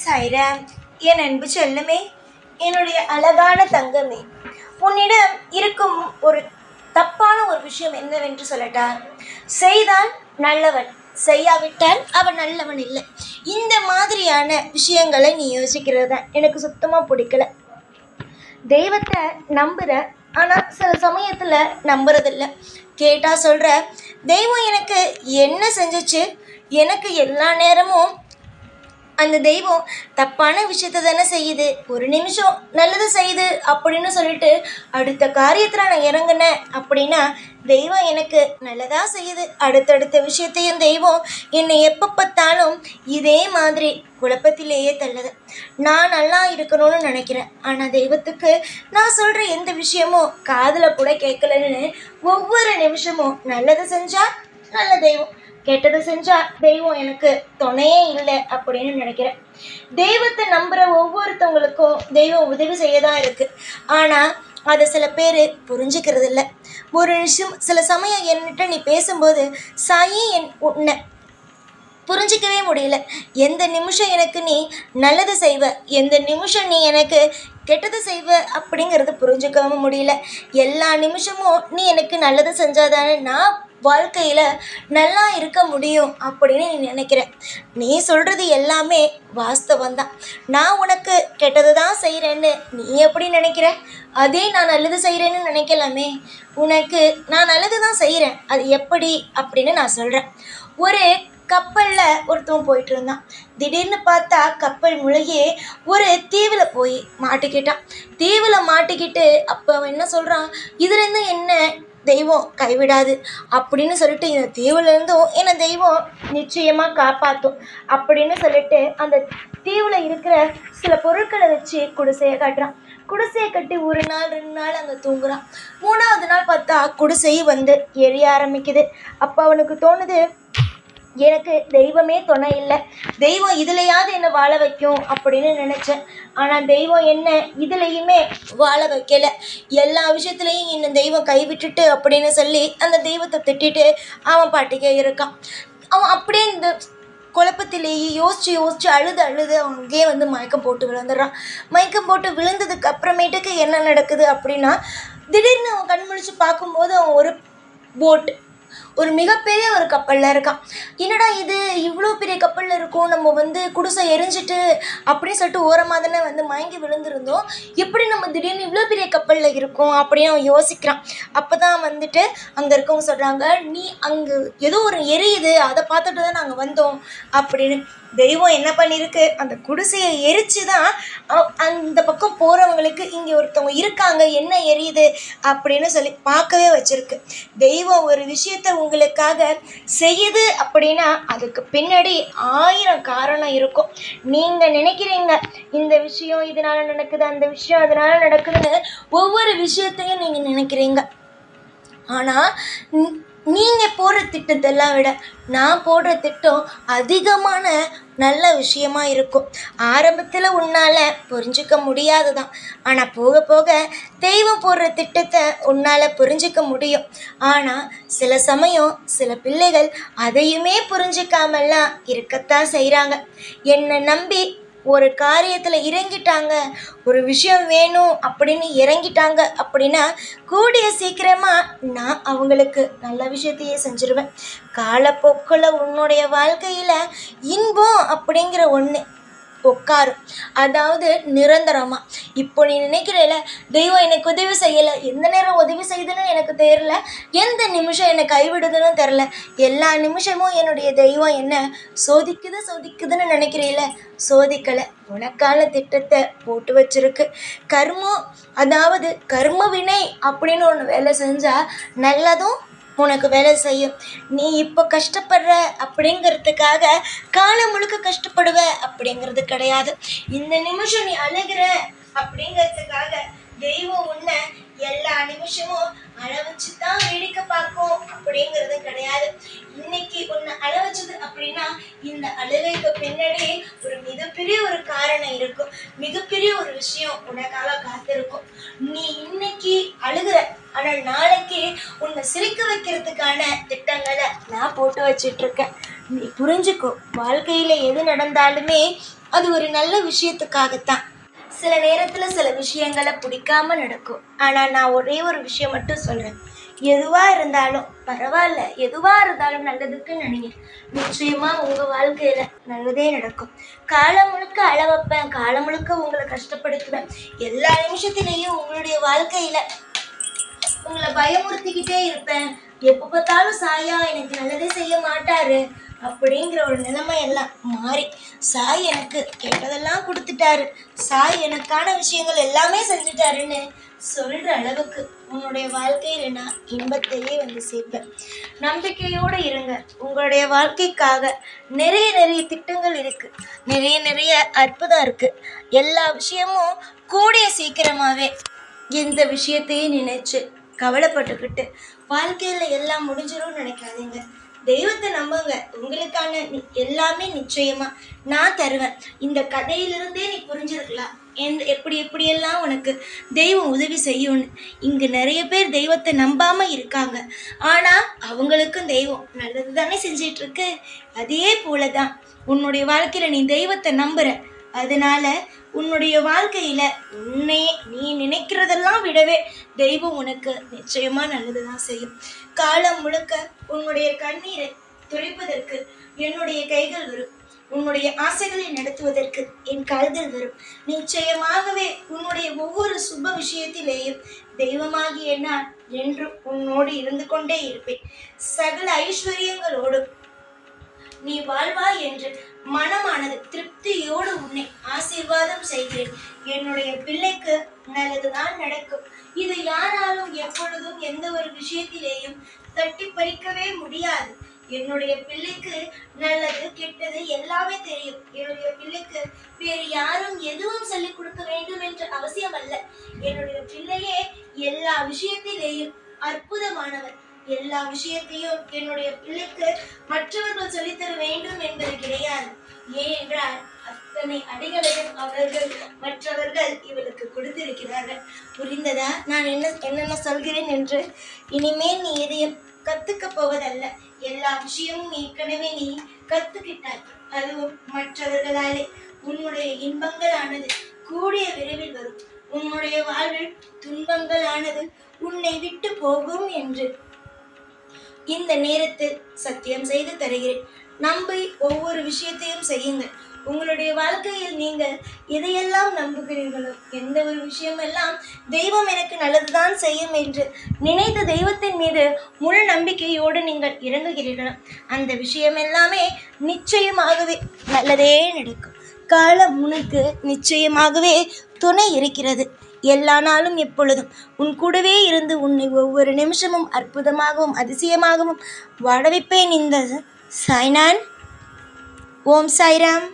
சாய்ராம், என் அன்பு செல்லமே, என்னுடைய அழகான தங்கமே, உன்னிடம் இருக்கும் ஒரு தப்பான ஒரு விஷயம் என்னவென்று சொல்லட்டா? செய்தால் நல்லவன், செய்யாவிட்டால் அவன் நல்லவன் இல்லை. இந்த மாதிரியான விஷயங்களை நீ யோசிக்கிறது தான் எனக்கு சுத்தமாக பிடிக்கல. தெய்வத்தை நம்புகிற, ஆனால் சில சமயத்தில் நம்புறதில்ல. கேட்டால் சொல்கிற, தெய்வம் எனக்கு என்ன செஞ்சிச்சு, எனக்கு எல்லா நேரமும் அந்த தெய்வம் தப்பான விஷயத்த தானே செய்யுது, ஒரு நிமிஷம் நல்லது செய்யுது அப்படின்னு சொல்லிட்டு அடுத்த காரியத்தில் நான் இறங்கினேன் அப்படின்னா தெய்வம் எனக்கு நல்லதாக செய்யுது. அடுத்தடுத்த விஷயத்தையும் தெய்வம் என்னை எப்போ பார்த்தாலும் இதே மாதிரி குழப்பத்திலேயே தள்ளுது. நான் நல்லா இருக்கணும்னு நினைக்கிறேன், ஆனால் தெய்வத்துக்கு நான் சொல்கிற எந்த விஷயமும் காதில் கூட கேட்கலன்னு ஒவ்வொரு நிமிஷமும் நல்லது செஞ்சால் நல்ல தெய்வம், கெட்டது செஞ்சா தெய்வம் எனக்கு துணையே இல்லை அப்படின்னு நினைக்கிறேன். தெய்வத்தை நம்புகிற ஒவ்வொருத்தவங்களுக்கும் தெய்வம் உதவி செய்ய தான் இருக்குது. ஆனால் அதை சில பேர் புரிஞ்சுக்கிறது இல்லை. ஒரு நிமிஷம் சில சமயம் என்கிட்ட நீ பேசும்போது சாயி உன்னை புரிஞ்சிக்கவே முடியல. எந்த நிமிஷம் எனக்கு நீ நல்லது செய்வ, எந்த நிமிஷம் நீ எனக்கு கெட்டது செய்வ அப்படிங்கிறது புரிஞ்சுக்கவும் முடியல. எல்லா நிமிஷமும் நீ எனக்கு நல்லது செஞ்சாதானே நான் வாழ்க்கையில் நல்லா இருக்க முடியும் அப்படின்னு நீ நினைக்கிற. நீ சொல்கிறது எல்லாமே வாஸ்தவந்தான். நான் உனக்கு கெட்டது தான் செய்கிறேன்னு நீ எப்படி நினைக்கிற? அதே நான் நல்லது செய்கிறேன்னு நினைக்கலாமே. உனக்கு நான் நல்லது தான் செய்கிறேன், அது எப்படி அப்படின்னு நான் சொல்கிறேன். ஒரு கப்பலில் ஒருத்தவன் போயிட்டு இருந்தான். திடீர்னு பார்த்தா கப்பல் முழுகி ஒரு தீவில் போய் மாட்டிக்கிட்டான். தீவில் மாட்டிக்கிட்டு அப்போ அவன் என்ன சொல்கிறான், இதுலேருந்து என்ன தெய்வம் கைவிடாது அப்படின்னு சொல்லிட்டு இந்த தீவுலேருந்தும் என்னை தெய்வம் நிச்சயமாக காப்பாற்றும் அப்படின்னு சொல்லிட்டு அந்த தீவில் இருக்கிற சில பொருட்களை வச்சு குடிசையை காட்டுறான். குடிசையை கட்டி ஒரு நாள் 2 நாள் அங்கே தூங்குறான். 3ஆவது நாள் பார்த்தா குடிசை வந்து எரிய ஆரம்பிக்குது. அப்போ அவனுக்கு தோணுது, எனக்கு தெய்வமே துணை இல்லை, தெய்வம் இதுலையாவது என்னை வாழ வைக்கும் அப்படின்னு நினச்சேன். ஆனால் தெய்வம் என்ன இதுலேயுமே வாழ வைக்கலை. எல்லா விஷயத்துலையும் என்னை தெய்வம் கைவிட்டுட்டு அப்படின்னு சொல்லி அந்த தெய்வத்தை திட்டிட்டு அவன் பாட்டுக்கே இருக்கான். அவன் அப்படியே இந்த குழப்பத்திலேயே யோசித்து அழுது அங்கேயே வந்து மயக்கம் போட்டு விழுந்துடுறான். மயக்கம் போட்டு விழுந்ததுக்கு அப்புறமேட்டுக்கு என்ன நடக்குது அப்படின்னா, திடீர்னு அவன் கண் முழிச்சு பார்க்கும்போது அவன் ஒரு போட், ஒரு மிகப்பெரிய ஒரு கப்பலில் இருக்கான். என்னடா இது இவ்வளோ பெரிய கப்பலில் இருக்கும், நம்ம வந்து குடிசை எரிஞ்சிட்டு அப்படின்னு சொல்லிட்டு ஓரமாக தானே வந்து மயங்கி விழுந்திருந்தோம், எப்படி நம்ம திடீர்னு இவ்வளோ பெரிய கப்பலில் இருக்கும் அப்படின்னு அவன் யோசிக்கிறான். அப்போ தான் வந்துட்டு அங்கே இருக்கவங்க சொல்கிறாங்க, நீ அங்கே ஏதோ ஒரு எரியுது அதை பார்த்துட்டு தான் நாங்கள் வந்தோம் அப்படின்னு. தெய்வம் என்ன பண்ணியிருக்கு, அந்த குடிசையை எரித்து தான் அந்த பக்கம் போகிறவங்களுக்கு இங்கே ஒருத்தவங்க இருக்காங்க, என்ன எரியுது அப்படின்னு சொல்லி பார்க்கவே வச்சுருக்கு. தெய்வம் ஒரு விஷயத்தை உங்களுக்காக செய்யுது அப்படின்னா அதுக்கு பின்னாடி 1000 காரணம் இருக்கும். நீங்கள் நினைக்கிறீங்க இந்த விஷயம் இதனால் நடக்குது, அந்த விஷயம் அதனால் நடக்குதுன்னு ஒவ்வொரு விஷயத்தையும் நீங்கள் நினைக்கிறீங்க. ஆனால் நீங்கள் போடுற திட்டத்தெல்லாம் விட நான் போடுற திட்டம் அதிகமான நல்ல விஷயமா இருக்கும். ஆரம்பத்தில் உன்னால் புரிஞ்சிக்க முடியாது தான், ஆனால் போக போக தெய்வம் போடுற திட்டத்தை உன்னால் புரிஞ்சிக்க முடியும். ஆனால் சில சமயம் சில பிள்ளைகள் அதையுமே புரிஞ்சிக்காமலாம் இருக்கத்தான் செய்கிறாங்க. என்னை நம்பி ஒரு காரியத்தில் இறங்கிட்டாங்க, ஒரு விஷயம் வேணும் அப்படின்னு இறங்கிட்டாங்க அப்படின்னா கூடிய சீக்கிரமாக நான் அவங்களுக்கு நல்ல விஷயத்தையே செஞ்சுருவேன். காலப்போக்கில் உன்னுடைய வாழ்க்கையில் இன்பம் அப்படிங்கிற ஒன்று உட்காரும், அதாவது நிரந்தரமாக. இப்போ நீ நினைக்கிறேல தெய்வம் எனக்கு உதவி செய்யலை, எந்த நேரம் உதவி செய்யுதுன்னு எனக்கு தெரியல, எந்த நிமிஷம் என்னை கைவிடுதுன்னு தெரில, எல்லா நிமிஷமும் என்னுடைய தெய்வம் என்ன சோதிக்குதுன்னு நினைக்கிறீல, சோதிக்கலை. உனக்கான திட்டத்தை போட்டு வச்சிருக்கு. கர்மம், அதாவது கர்ம வினை அப்படின்னு ஒன்று வேலை செஞ்சால் நல்லதும் உனக்கு வேலை செய்யும். நீ இப்போ கஷ்டப்படுற அப்படிங்கிறதுக்காக காலம் முழுக்க கஷ்டப்படுவ அப்படிங்கிறது கிடையாது. இந்த நிமிஷம் நீ அழுகிற அப்படிங்கிறதுக்காக தெய்வம் உன்னை எல்லா நிமிஷமும் அளவச்சு தான் வேடிக்கை பார்க்கும் அப்படிங்கிறது கிடையாது. இன்னைக்கு உன்னை அளவச்சது அப்படின்னா இந்த அழுகைக்கு பின்னாடி ஒரு மிகப்பெரிய ஒரு காரணம் இருக்கும், மிகப்பெரிய ஒரு விஷயம் உனக்காக காத்திருக்கும். நீ இன்னைக்கு அழுகிற ஆனால் நாளைக்கு உன்னை சிரிக்க வைக்கிறதுக்கான திட்டங்களை நான் போட்டு வச்சிட்டு இருக்கேன். நீ புரிஞ்சுக்கோ, வாழ்க்கையில எது நடந்தாலுமே அது ஒரு நல்ல விஷயத்துக்காகத்தான். சில நேரத்தில் சில விஷயங்களை பிடிக்காம நடக்கும். ஆனால் நான் ஒரே ஒரு விஷயம் மட்டும் சொல்கிறேன், எதுவாக இருந்தாலும் பரவாயில்ல, எதுவாக இருந்தாலும் நல்லதுக்கு நினைங்க. நிச்சயமாக உங்கள் வாழ்க்கையில் நல்லதே நடக்கும். காலம் முழுக்க அழ வைப்பேன், காலம் முழுக்க உங்களை கஷ்டப்படுத்துவேன், எல்லா நிமிஷத்துலேயும் உங்களுடைய வாழ்க்கையில் உங்களை பயமுறுத்திக்கிட்டே இருப்பேன், எப்போ பார்த்தாலும் சாயா எனக்கு நல்லதே செய்ய மாட்டாரு அப்படிங்கிற ஒரு நிலைமை எல்லாம் மாறி சாய் எனக்கு கேட்டதெல்லாம் கொடுத்துட்டாரு, சாய் எனக்கான விஷயங்கள் எல்லாமே செஞ்சுட்டாருன்னு சொல்கிற அளவுக்கு உன்னுடைய வாழ்க்கையில் நான் இன்பத்தையே வந்து சேர்ப்பேன். நம்பிக்கையோடு இருங்க. உங்களுடைய வாழ்க்கைக்காக நிறைய திட்டங்கள் இருக்குது, நிறைய அற்புதம் இருக்குது. எல்லா விஷயமும் கூடிய சீக்கிரமாகவே எந்த விஷயத்தையும் நினைச்சு கவலைப்பட்டுக்கிட்டு வாழ்க்கையில் எல்லாம் முடிஞ்சிடும்னு நினைக்காதீங்க. தெய்வத்தை நம்புங்க. உங்களுக்கான எல்லாமே நிச்சயமா நான் தருவேன். இந்த கதையிலிருந்தே நீ புரிஞ்சிருக்கலாம் எப்படியெல்லாம் உனக்கு தெய்வம் உதவி செய்யும்னு. இங்கு நிறைய பேர் தெய்வத்தை நம்பாம இருக்காங்க, ஆனா அவங்களுக்கும் தெய்வம் நல்லது தானே செஞ்சிட்டு இருக்கு. அதே போலதான் உன்னுடைய வாழ்க்கையில நீ தெய்வத்தை நம்புற, அதனால உன்னுடைய வாழ்க்கையில நீ நினைக்கிறதெல்லாம் விடவே தெய்வம் உனக்கு நிச்சயமா நல்லதுதான் செய்யும். காலம் முழுக்க உன்னுடைய கண்ணீரை துடைப்பதற்கு என்னுடைய கைகள் வரும், உன்னுடைய ஆசைகளை நடத்துவதற்கு என் கால்கள் வரும். நிச்சயமாகவே உன்னுடைய ஒவ்வொரு சுப விஷயத்திலேயும் தெய்வமாகிய நான் என்றும் உன்னோடு இருந்து கொண்டே இருப்பேன். சகல ஐஸ்வர்யங்களோடு நீ வாழ்வாய் என்று மனமானது திருப்தியோடு உன்னை ஆசீர்வாதம் செய்கிறேன். என்னுடைய பிள்ளைக்கு நல்லதுதான் நடக்கும். இது யாராலும் எப்பொழுதும் எந்த ஒரு விஷயத்திலேயும் தட்டி பறிக்கவே முடியாது. என்னுடைய பிள்ளைக்கு நல்லது கெட்டது எல்லாமே தெரியும். என்னுடைய பிள்ளைக்கு வேறு யாரும் எதுவும் சொல்லிக் கொடுக்க வேண்டும் என்ற அவசியம் அல்ல. என்னுடைய பிள்ளையே எல்லா விஷயத்திலேயும் அற்புதமானவர். எல்லா விஷயத்தையும் என்னுடைய பிள்ளைக்கு மற்றவர்கள் சொல்லித்தர வேண்டும் என்பது கிடையாது. ஏனென்றால் அத்தனை அடிகளையும் மற்றவர்கள் இவளுக்கு கொடுத்திருக்கிறார்கள். புரிந்ததா நான் என்னென்ன சொல்கிறேன் என்று? இனிமேல் நீ எதையும் கத்துக்க போவதல்ல, எல்லா விஷயமும் ஏற்கனவே நீ கத்துக்கிட்டாய். அதுவும் மற்றவர்களாலே. உன்னுடைய இன்பங்களானது கூடிய விரைவில் வரும். உன்னுடைய வாழ்வில் துன்பங்களானது உன்னை விட்டு போகும் என்று இந்த நேரத்தில் சத்தியம் செய்து தருகிறேன். நம்பி ஒவ்வொரு விஷயத்தையும் செய்யுங்கள். உங்களுடைய வாழ்க்கையில் நீங்கள் எதையெல்லாம் நம்புகிறீர்களோ, எந்த ஒரு விஷயமெல்லாம் தெய்வம் எனக்கு நல்லதுதான் செய்யும் என்று நினைத்த தெய்வத்தின் மீது முழு நம்பிக்கையோடு நீங்கள் இறங்குகிறீர்களோ, அந்த விஷயம் எல்லாமே நிச்சயமாகவே நல்லதே நடக்கும். காலம் உனக்கு நிச்சயமாகவே துணை இருக்கிறது. எல்லா நாளும் எப்பொழுதும் உன் கூடவே இருந்து உன்னை ஒவ்வொரு நிமிஷமும் அற்புதமாகவும் அதிசயமாகவும் வாழ வைப்பேன். இந்த சாய்நான். ஓம் சாய்ராம்.